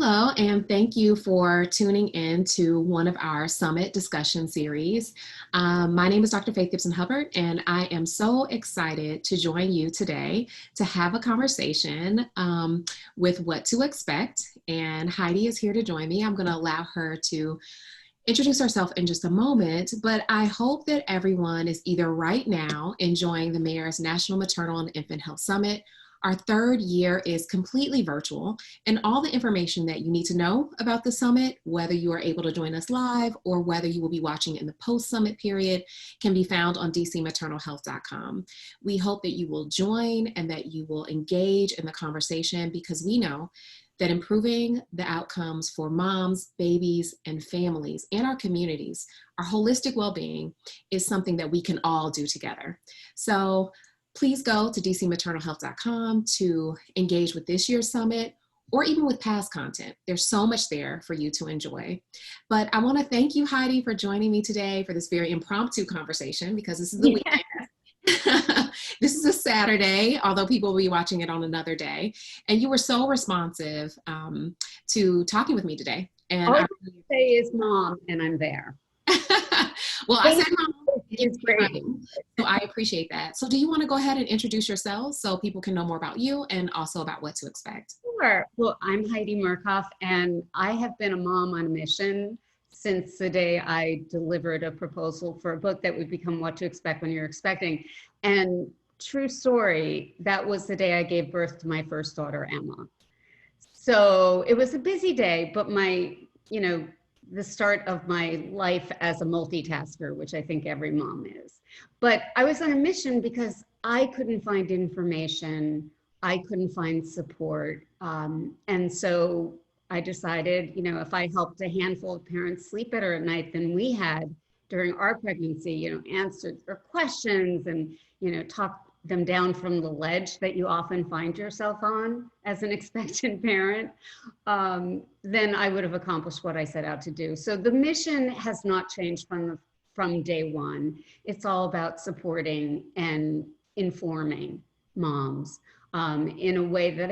Hello, and thank you for tuning in to one of our summit discussion series. My name is Dr. Faith Gibson Hubbard, and I am so excited to join you today to have a conversation with what to expect. And Heidi is here to join me. I'm going to allow her to introduce herself in just a moment, but I hope that everyone is either right now enjoying the Mayor's National Maternal and Infant Health Summit. Our third year is completely virtual, and all the information that you need to know about the summit, whether you are able to join us live or whether you will be watching in the post-summit period, can be found on dcmaternalhealth.com. We hope that you will join and that you will engage in the conversation, because we know that improving the outcomes for moms, babies, and families and our communities, our holistic well-being, is something that we can all do together. So please go to dcmaternalhealth.com to engage with this year's summit or even with past content. There's so much there for you to enjoy. But I want to thank you, Heidi, for joining me today for this very impromptu conversation, because this is the weekend. This is a Saturday, although people will be watching it on another day. And you were so responsive to talking with me today. And all I say is mom, and I'm there. Well, I said mom. It's great. So I appreciate that. So do you want to go ahead and introduce yourself so people can know more about you and also about what to expect? Sure. Well, I'm Heidi Murkoff, and I have been a mom on a mission since the day I delivered a proposal for a book that would become What to Expect When You're Expecting. And true story, that was the day I gave birth to my first daughter, Emma. So it was a busy day, but the start of my life as a multitasker, which I think every mom is. But I was on a mission because I couldn't find information, I couldn't find support. And so I decided, if I helped a handful of parents sleep better at night than we had during our pregnancy, answered their questions and, talked them down from the ledge that you often find yourself on as an expectant parent, then I would have accomplished what I set out to do. So the mission has not changed from day one. It's all about supporting and informing moms in a way that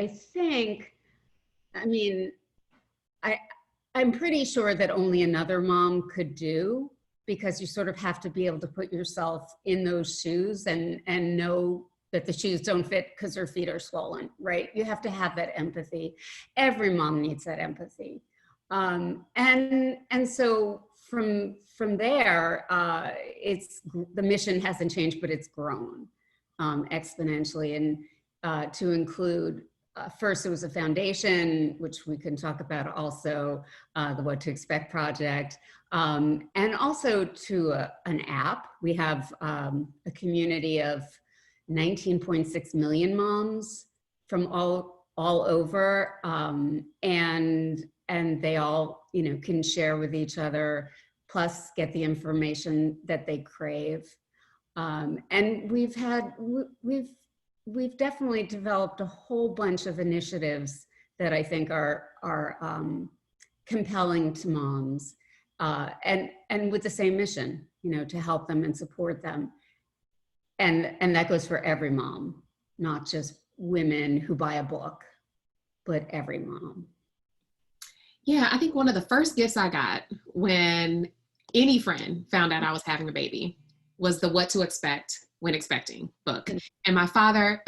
I'm pretty sure that only another mom could do, because you sort of have to be able to put yourself in those shoes and know that the shoes don't fit because her feet are swollen, right? You have to have that empathy. Every mom needs that empathy. And so from there, the mission hasn't changed, but it's grown exponentially. And to include, first it was a foundation, which we can talk about also, the What to Expect project, and also to an app. We have a community of 19.6 million moms from all over, and they all can share with each other, plus get the information that they crave. And we've definitely developed a whole bunch of initiatives that I think are compelling to moms, and with the same mission, to help them and support them. And that goes for every mom, not just women who buy a book, but every mom. Yeah, I think one of the first gifts I got when any friend found out I was having a baby was the What to Expect When Expecting book. And my husband,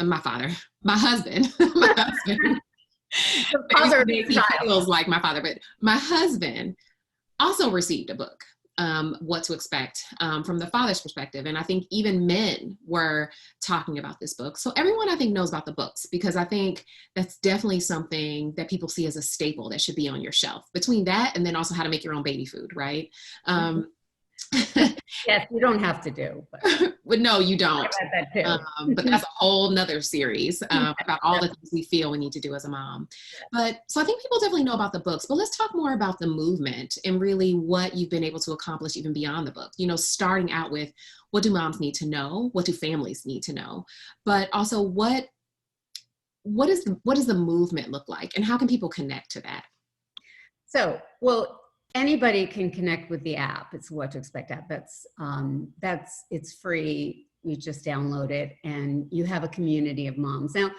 feels like my father, but my husband also received a book, What to Expect, from the father's perspective. And I think even men were talking about this book. So everyone, I think, knows about the books, because I think that's definitely something that people see as a staple that should be on your shelf. Between that and then also how to make your own baby food, right? Yes, you don't have to do. But no, you don't. But that's a whole nother series about all the things we feel we need to do as a mom. But so I think people definitely know about the books, but let's talk more about the movement and really what you've been able to accomplish even beyond the book. Starting out with, what do moms need to know? What do families need to know? But also, what does the movement look like, and how can people connect to that? So, well, anybody can connect with the app. It's What to Expect app. It's free. You just download it and you have a community of moms. Now,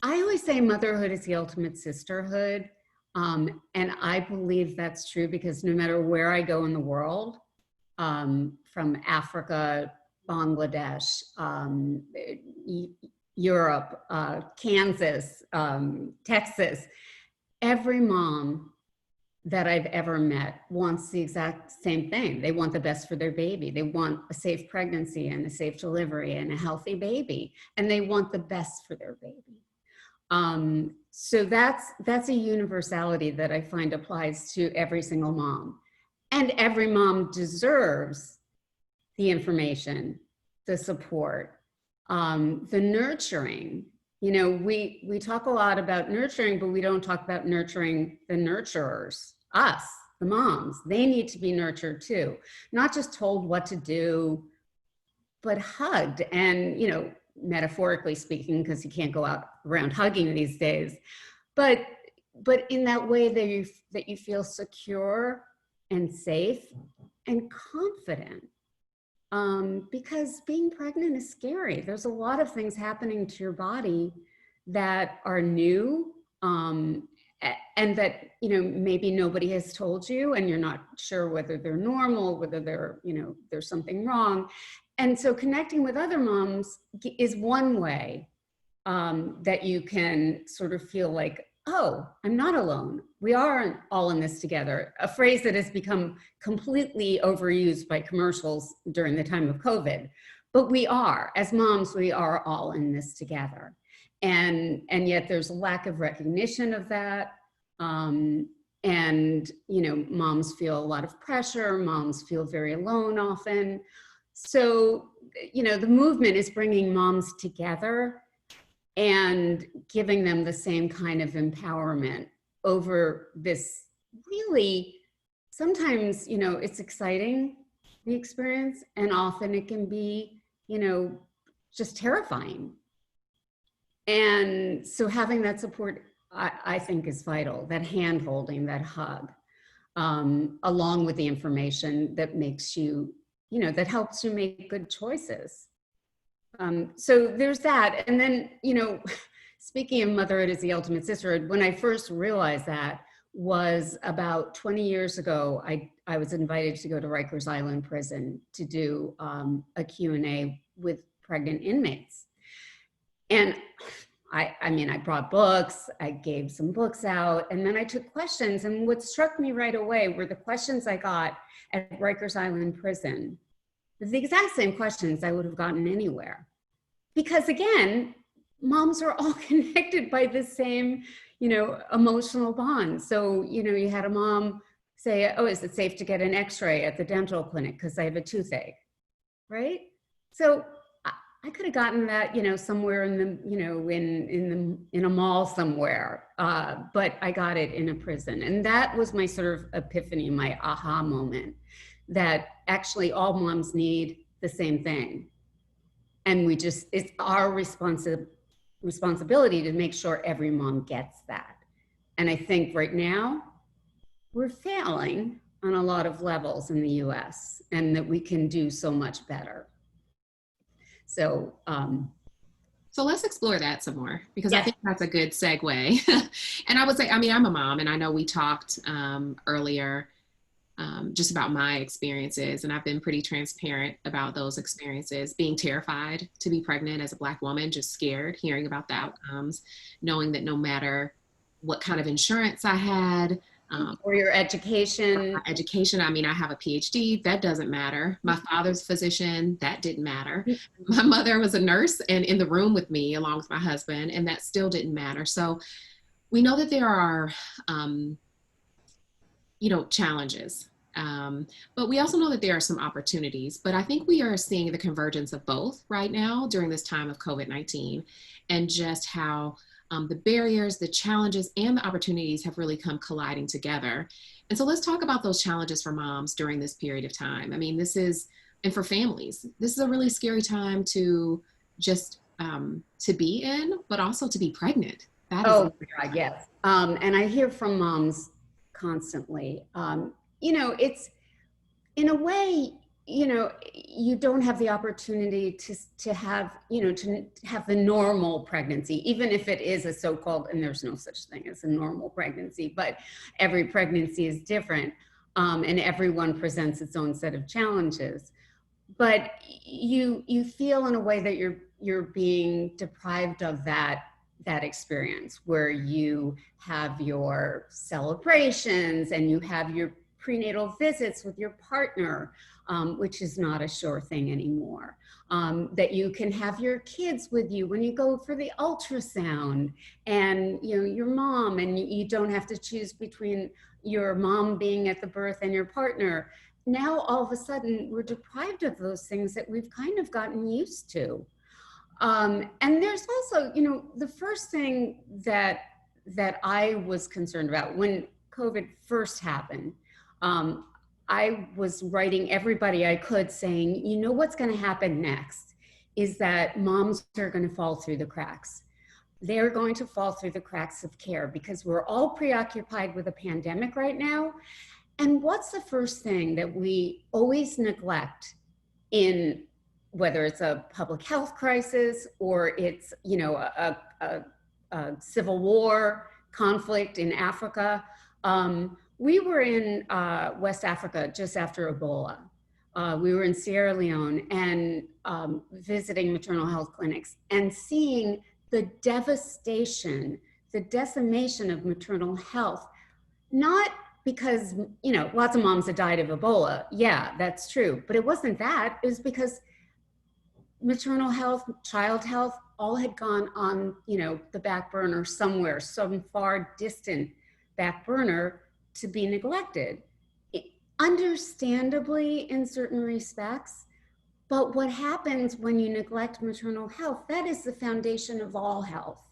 I always say motherhood is the ultimate sisterhood. And I believe that's true because no matter where I go in the world, from Africa, Bangladesh, Europe, Kansas, Texas, every mom that I've ever met wants the exact same thing. They want the best for their baby. They want a safe pregnancy and a safe delivery and a healthy baby. And they want the best for their baby. So that's a universality that I find applies to every single mom. And every mom deserves the information, the support, the nurturing. You know, we talk a lot about nurturing, but we don't talk about nurturing the nurturers, us, the moms. They need to be nurtured too, not just told what to do, but hugged. And, you know, metaphorically speaking, because you can't go out around hugging these days, but in that way that you feel secure and safe and confident. Because being pregnant is scary. There's a lot of things happening to your body that are new, and that, you know, maybe nobody has told you, and you're not sure whether they're normal, whether they're, you know, there's something wrong. And so connecting with other moms is one way that you can sort of feel like, oh, I'm not alone. We aren't all in this together. A phrase that has become completely overused by commercials during the time of COVID. But we are, as moms, we are all in this together. And yet there's a lack of recognition of that. And, you know, moms feel a lot of pressure. Moms feel very alone often. So, you know, the movement is bringing moms together and giving them the same kind of empowerment over this really, sometimes, you know, it's exciting, the experience, and often it can be, you know, just terrifying. And so having that support, I think, is vital, that hand holding, that hug, along with the information that makes you, you know, that helps you make good choices. So there's that. And then, you know, speaking of motherhood as the ultimate sisterhood, when I first realized that was about 20 years ago. I was invited to go to Rikers Island prison to do a Q&A with pregnant inmates. And I mean, I brought books, I gave some books out, and then I took questions. And what struck me right away were the questions I got at Rikers Island prison. The exact same questions I would have gotten anywhere. Because again, moms are all connected by the same, you know, emotional bond. So, you know, you had a mom say, oh, is it safe to get an x-ray at the dental clinic because I have a toothache, right? So I could have gotten that, you know, somewhere in the, you know, in a mall somewhere, but I got it in a prison. And that was my sort of epiphany, my aha moment, that actually all moms need the same thing. And we just, it's our responsibility to make sure every mom gets that. And I think right now we're failing on a lot of levels in the US, and that we can do so much better. So let's explore that some more, because yes. I think that's a good segue. And I would say, I mean, I'm a mom, and I know we talked earlier just about my experiences, and I've been pretty transparent about those experiences, being terrified to be pregnant as a Black woman, just scared, hearing about the outcomes, knowing that no matter what kind of insurance I had, or your education. I mean, I have a PhD, that doesn't matter. My father's a physician, that didn't matter. My mother was a nurse and in the room with me along with my husband, and that still didn't matter. So we know that there are, you know, challenges, but we also know that there are some opportunities. But I think we are seeing the convergence of both right now during this time of COVID-19, and just how the barriers, the challenges, and the opportunities have really come colliding together. And so let's talk about those challenges for moms during this period of time. I mean, this is, and for families, this is a really scary time to just to be in, but also to be pregnant. That is God, yes. And I hear from moms constantly. You know, it's, in a way, you know, you don't have the opportunity to have, you know, to have the normal pregnancy, even if it is a so-called, and there's no such thing as a normal pregnancy, but every pregnancy is different, and everyone presents its own set of challenges. But you feel in a way that you're being deprived of that experience, where you have your celebrations and you have your prenatal visits with your partner, which is not a sure thing anymore. That you can have your kids with you when you go for the ultrasound, and you know, your mom, and you don't have to choose between your mom being at the birth and your partner. Now all of a sudden we're deprived of those things that we've kind of gotten used to. And there's also, you know, the first thing that I was concerned about when COVID first happened, I was writing everybody I could saying, you know, what's going to happen next is that moms are going to fall through the cracks. They're going to fall through the cracks of care because we're all preoccupied with a pandemic right now. And what's the first thing that we always neglect in, whether it's a public health crisis or it's, you know, a civil war conflict in Africa? We were in West Africa just after Ebola. We were in Sierra Leone and visiting maternal health clinics and seeing the devastation, the decimation of maternal health, not because, you know, lots of moms had died of Ebola. Yeah, that's true. But it wasn't that. It was because maternal health, child health, all had gone on, you know, the back burner somewhere, some far distant back burner to be neglected. Understandably, in certain respects, but what happens when you neglect maternal health, that is the foundation of all health,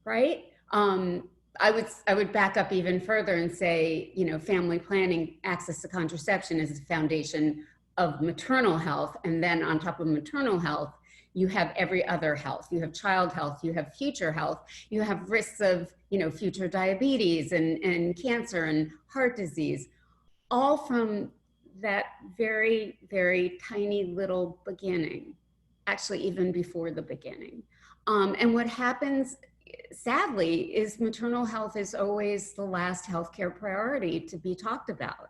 right? I would back up even further and say, you know, family planning, access to contraception is the foundation of maternal health. And then on top of maternal health, you have every other health. You have child health, you have future health, you have risks of, you know, future diabetes and cancer and heart disease, all from that very, very tiny little beginning, actually even before the beginning. And what happens, sadly, is maternal health is always the last healthcare priority to be talked about.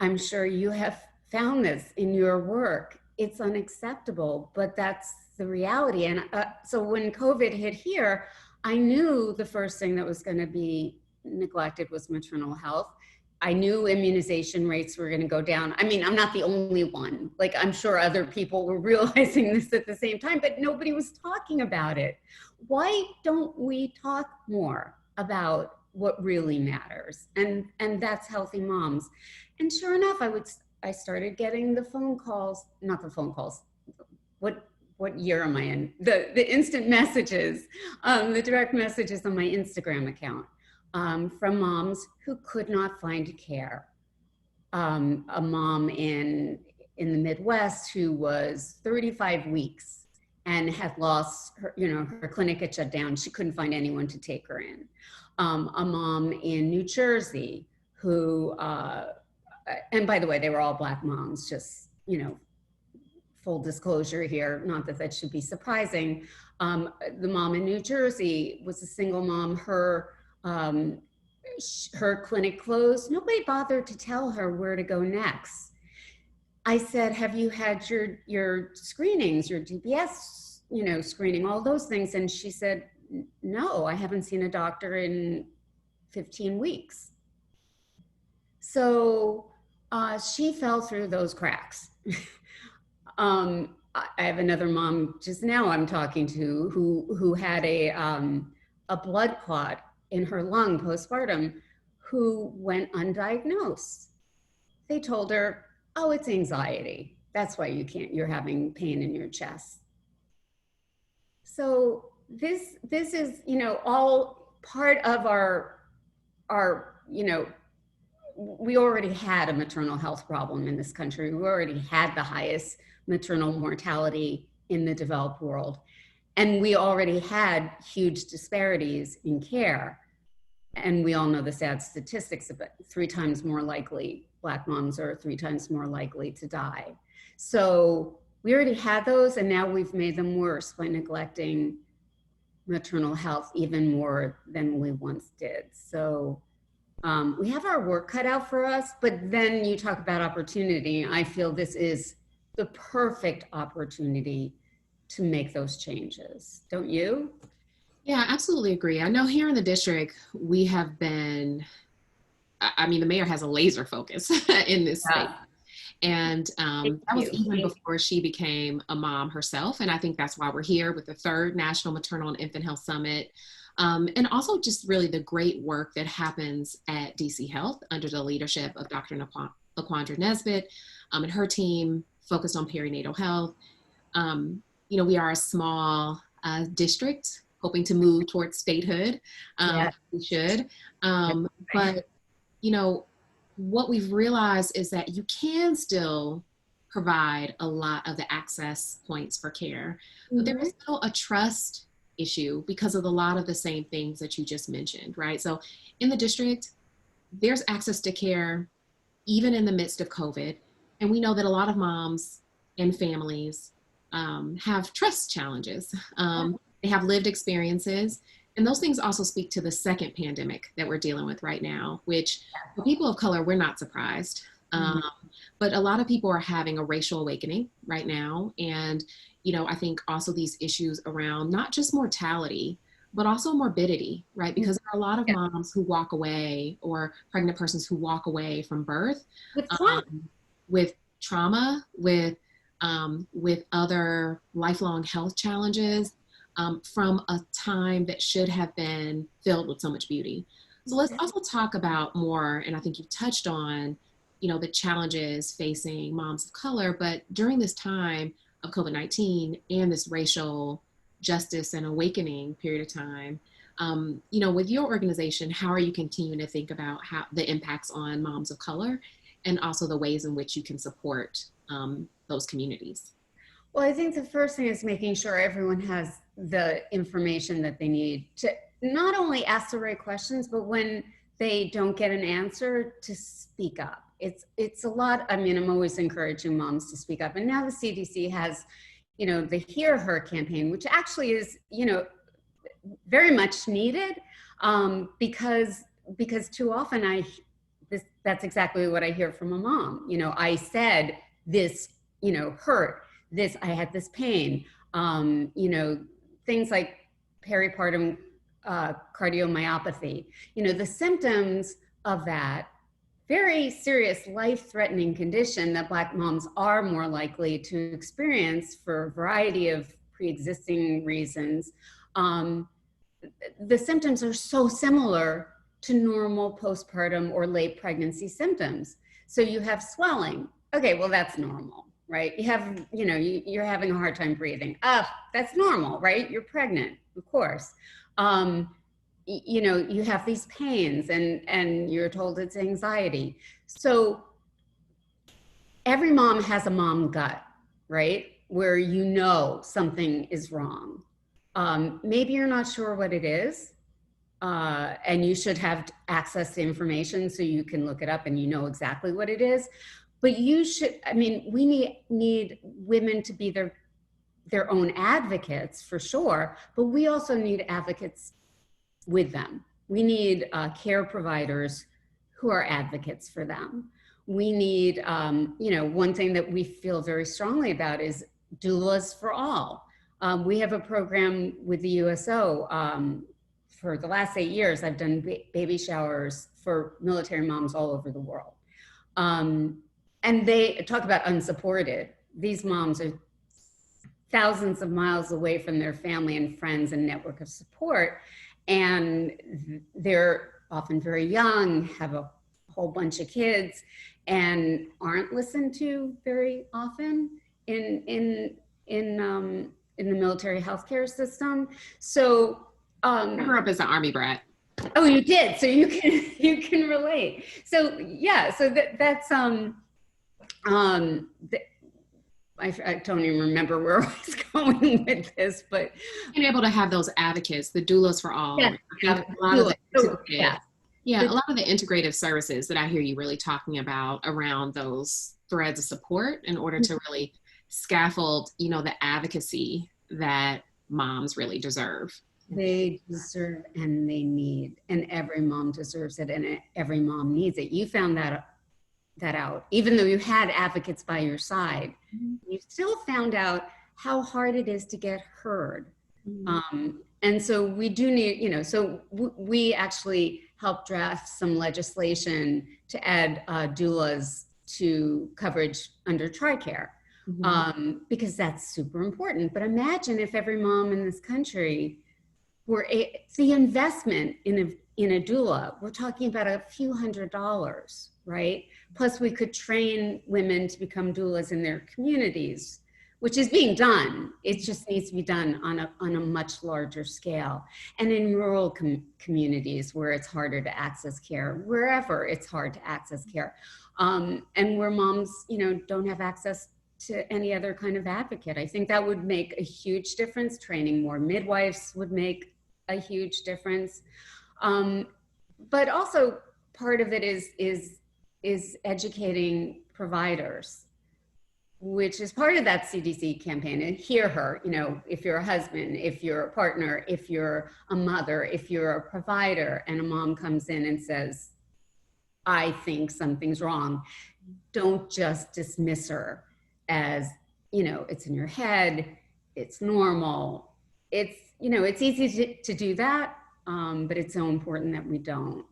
I'm sure you have found this in your work. It's unacceptable, but that's the reality. And so when COVID hit here, I knew the first thing that was going to be neglected was maternal health. I knew immunization rates were going to go down. I mean, I'm not the only one. Like, I'm sure other people were realizing this at the same time, but nobody was talking about it. Why don't we talk more about what really matters? And that's healthy moms. And sure enough, I started getting the phone calls, not the phone calls. What year am I in? The instant messages, the direct messages on my Instagram account. From moms who could not find care. A mom in the Midwest who was 35 weeks and had lost her, you know, her clinic had shut down. She couldn't find anyone to take her in. A mom in New Jersey who, and by the way, they were all Black moms, just, you know, full disclosure here, not that that should be surprising. The mom in New Jersey was a single mom. Her clinic closed. Nobody bothered to tell her where to go next. I said, have you had your screenings, your DBS, you know, screening, all those things? And she said, no, I haven't seen a doctor in 15 weeks. So she fell through those cracks. I have another mom just now I'm talking to who had a blood clot in her lung postpartum, who went undiagnosed. They told her, oh, it's anxiety. That's why you're having pain in your chest. So this is, you know, all part of our, you know, we already had a maternal health problem in this country. We already had the highest maternal mortality in the developed world. And we already had huge disparities in care. And we all know the sad statistics, about 3 times more likely Black moms are 3 times more likely to die. So we already had those, and now we've made them worse by neglecting maternal health even more than we once did. So we have our work cut out for us, but then you talk about opportunity. I feel this is the perfect opportunity to make those changes. Don't you? Yeah, absolutely agree. I know here in the district, we have been, I mean, the mayor has a laser focus in this space. And that was even before she became a mom herself. And I think that's why we're here with the 3rd National Maternal and Infant Health Summit. And also just really the great work that happens at DC Health under the leadership of Dr. LaQuandra Nesbitt and her team focused on perinatal health. You know, we are a small district hoping to move towards statehood. We should. But, you know, what we've realized is that you can still provide a lot of the access points for care, but there is still a trust issue because of a lot of the same things that you just mentioned, right? So in the district, there's access to care even in the midst of COVID. And we know that a lot of moms and families have trust challenges. They have lived experiences. And those things also speak to the second pandemic that we're dealing with right now, which for people of color, we're not surprised. But a lot of people are having a racial awakening right now. And, you know, I think also these issues around not just mortality, but also morbidity, right? Because there are a lot of moms who walk away, or pregnant persons who walk away from birth with trauma, with other lifelong health challenges. From a time that should have been filled with so much beauty. So let's also talk about more, and I think you've touched on, you know, the challenges facing moms of color, but during this time of COVID-19 and this racial justice and awakening period of time, you know, with your organization, how are you continuing to think about how the impacts on moms of color and also the ways in which you can support those communities? Well, I think the first thing is making sure everyone has the information that they need to not only ask the right questions, but when they don't get an answer, to speak up. It's a lot. I mean, I'm always encouraging moms to speak up. And now the CDC has, you know, the Hear Her campaign, which actually is, you know, very much needed because too often that's exactly what I hear from a mom. You know, I said this, you know, hurt. This, I had this pain, you know, things like peripartum cardiomyopathy, you know, the symptoms of that very serious life-threatening condition that Black moms are more likely to experience for a variety of pre-existing reasons. The symptoms are so similar to normal postpartum or late pregnancy symptoms. So you have swelling. Okay, well, that's normal. Right? You have, you know, you're having a hard time breathing. That's normal, right? You're pregnant, of course. You know, you have these pains and you're told it's anxiety. So every mom has a mom gut, right? Where you know something is wrong. Maybe you're not sure what it is. And you should have access to information so you can look it up and you know exactly what it is. But you should, I mean, we need women to be their own advocates for sure, but we also need advocates with them. We need care providers who are advocates for them. We need, you know, one thing that we feel very strongly about is doulas for all. We have a program with the USO. For the last 8 years, I've done baby showers for military moms all over the world. And they talk about unsupported. These moms are thousands of miles away from their family and friends and network of support. And they're often very young, have a whole bunch of kids, and aren't listened to very often in the military healthcare system. So I grew up as an Army brat. Oh, you did. So you can relate. So yeah, so that's I don't even remember where I was going with this, but being able to have those advocates, the doulas for all. Yeah, I think a lot of it yeah. Yeah, a lot of the integrative services that I hear you really talking about around those threads of support in order to really scaffold, the advocacy that moms really deserve. They deserve and they need, and every mom deserves it, and every mom needs it. You found that out, even though you had advocates by your side, you still found out how hard it is to get heard. And so we do need, so we actually helped draft some legislation to add doulas to coverage under TRICARE, because that's super important. But imagine if every mom in this country the investment in a doula, we're talking about a few $100s, right? Plus we could train women to become doulas in their communities, which is being done. It just needs to be done on a much larger scale. And in rural communities where it's harder to access care, wherever it's hard to access care, and where moms, don't have access to any other kind of advocate. I think that would make a huge difference. Training more midwives would make a huge difference. But also part of it is educating providers, which is part of that CDC campaign. And hear her, if you're a husband, if you're a partner, if you're a mother, if you're a provider, and a mom comes in and says, I think something's wrong, don't just dismiss her as, it's in your head, it's normal. It's easy to do that, but it's so important that we don't.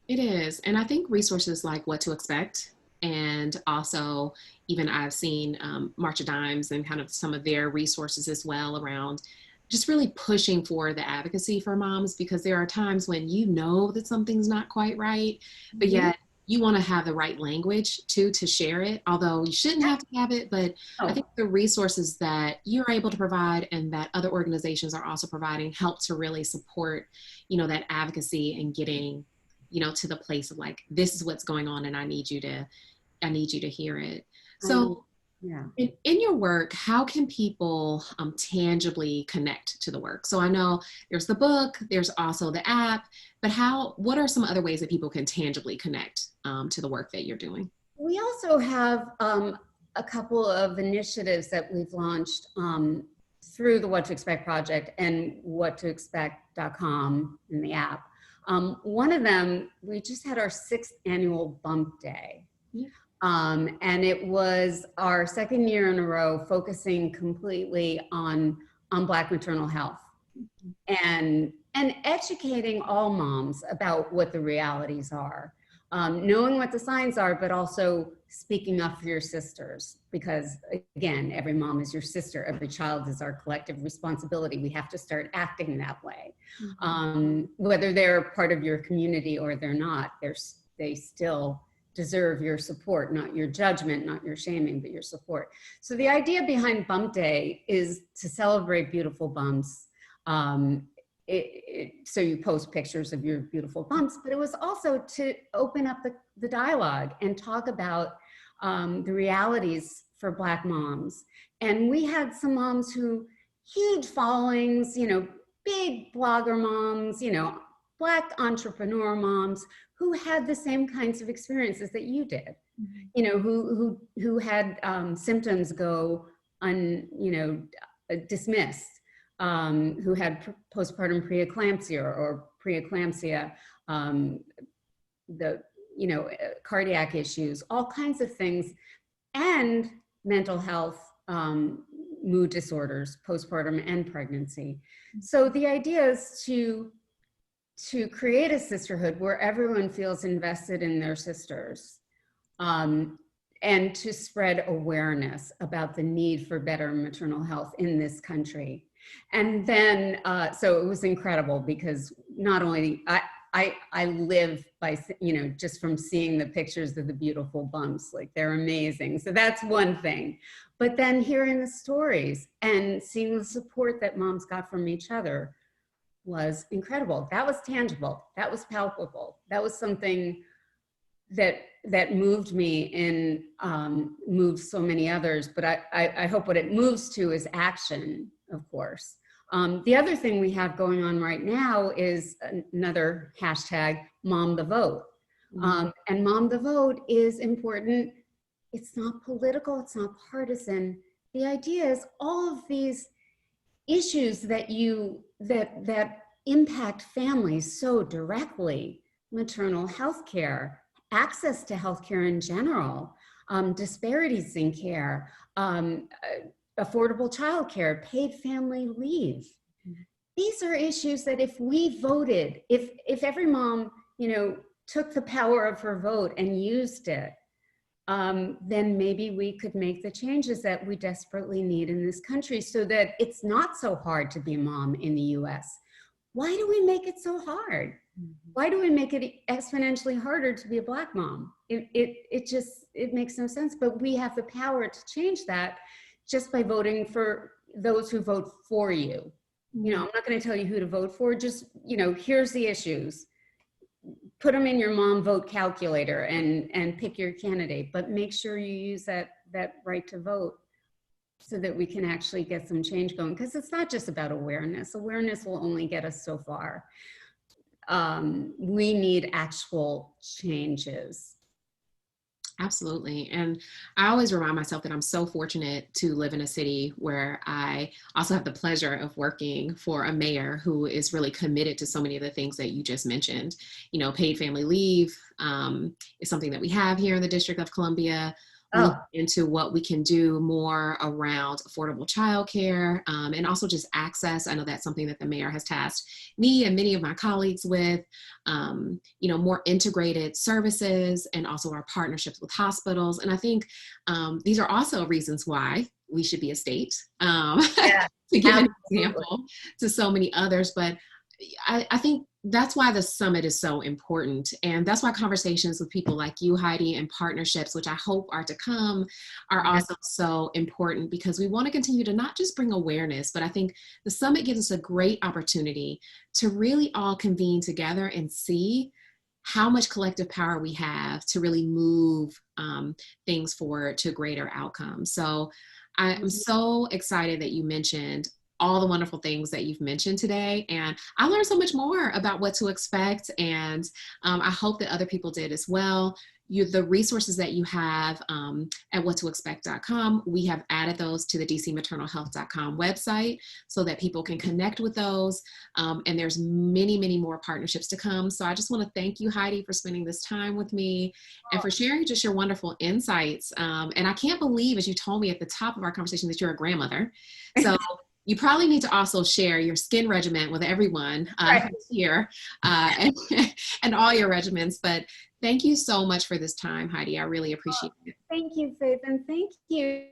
It is. And I think resources like What to Expect, and also even I've seen March of Dimes and kind of some of their resources as well around just really pushing for the advocacy for moms, because there are times when that something's not quite right, but yet you want to have the right language to share it, although you shouldn't have to have it. But I think the resources that you're able to provide and that other organizations are also providing help to really support, that advocacy and getting, to the place of like, this is what's going on and I need you to hear it. So in your work, how can people tangibly connect to the work? So I know there's the book, there's also the app, but what are some other ways that people can tangibly connect to the work that you're doing? We also have a couple of initiatives that we've launched through the What to Expect project and whattoexpect.com in the app. One of them, we just had our 6th annual Bump Day. And it was our 2nd year in a row focusing completely on Black maternal health and educating all moms about what the realities are, knowing what the signs are, but also speaking up for your sisters, because again, every mom is your sister, every child is our collective responsibility. We have to start acting that way. Whether they're part of your community or they're not, they still deserve your support, not your judgment, not your shaming, but your support. So the idea behind Bump Day is to celebrate beautiful bumps. So you post pictures of your beautiful bumps, but it was also to open up the dialogue and talk about the realities for Black moms. And we had some moms who, huge followings, big blogger moms, Black entrepreneur moms who had the same kinds of experiences that you did, who had symptoms go dismissed, who had postpartum preeclampsia or preeclampsia, cardiac issues, all kinds of things, and mental health, mood disorders, postpartum and pregnancy. So the idea is to create a sisterhood where everyone feels invested in their sisters, and to spread awareness about the need for better maternal health in this country. And then, so it was incredible because not only I live by, just from seeing the pictures of the beautiful bumps, like they're amazing. So that's one thing. But then hearing the stories and seeing the support that moms got from each other was incredible. That was tangible. That was palpable. That was something that moved me and moved so many others. But I hope what it moves to is action, of course. The other thing we have going on right now is another hashtag, Mom the Vote. And Mom the Vote is important. It's not political, it's not partisan. The idea is all of these issues that that impact families so directly: maternal health care, access to health care in general, disparities in care, affordable childcare, paid family leave. These are issues that if we voted, if every mom, took the power of her vote and used it, then maybe we could make the changes that we desperately need in this country so that it's not so hard to be a mom in the US. Why do we make it so hard? Why do we make it exponentially harder to be a Black mom? It makes no sense, but we have the power to change that just by voting for those who vote for you. I'm not going to tell you who to vote for, just, here's the issues. Put them in your mom vote calculator and pick your candidate, but make sure you use that right to vote so that we can actually get some change going. Because it's not just about awareness. Awareness will only get us so far. We need actual changes. Absolutely. And I always remind myself that I'm so fortunate to live in a city where I also have the pleasure of working for a mayor who is really committed to so many of the things that you just mentioned. Paid family leave is something that we have here in the District of Columbia. Look into what we can do more around affordable childcare and also just access. I know that's something that the mayor has tasked me and many of my colleagues with, more integrated services and also our partnerships with hospitals. And I think these are also reasons why we should be a state, to give an example to so many others. But I think that's why the summit is so important. And that's why conversations with people like you, Heidi, and partnerships, which I hope are to come, are also so important, because we want to continue to not just bring awareness, but I think the summit gives us a great opportunity to really all convene together and see how much collective power we have to really move things forward to greater outcomes. So I'm so excited that you mentioned all the wonderful things that you've mentioned today. And I learned so much more about what to expect. And I hope that other people did as well. The resources that you have at whattoexpect.com, we have added those to the dcmaternalhealth.com website so that people can connect with those. And there's many, many more partnerships to come. So I just want to thank you, Heidi, for spending this time with me and for sharing just your wonderful insights. And I can't believe, as you told me at the top of our conversation, that you're a grandmother. So you probably need to also share your skin regimen with everyone here and all your regimens. But thank you so much for this time, Heidi. I really appreciate it. Thank you, Faith. And thank you,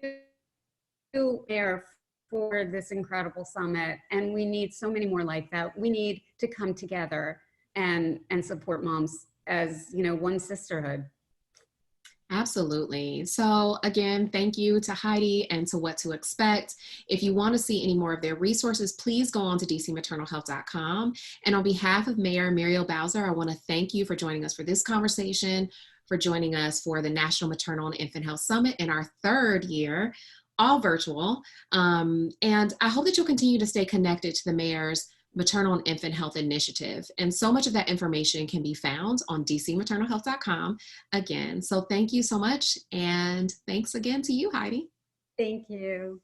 Mayor, for this incredible summit. And we need so many more like that. We need to come together and support moms as, one sisterhood. Absolutely. So again, thank you to Heidi and to What to Expect. If you want to see any more of their resources, please go on to dcmaternalhealth.com. And on behalf of Mayor Muriel Bowser, I want to thank you for joining us for this conversation, for joining us for the National Maternal and Infant Health Summit in our third year, all virtual. And I hope that you'll continue to stay connected to the Mayor's Maternal and Infant Health Initiative. And so much of that information can be found on dcmaternalhealth.com again. So thank you so much. And thanks again to you, Heidi. Thank you.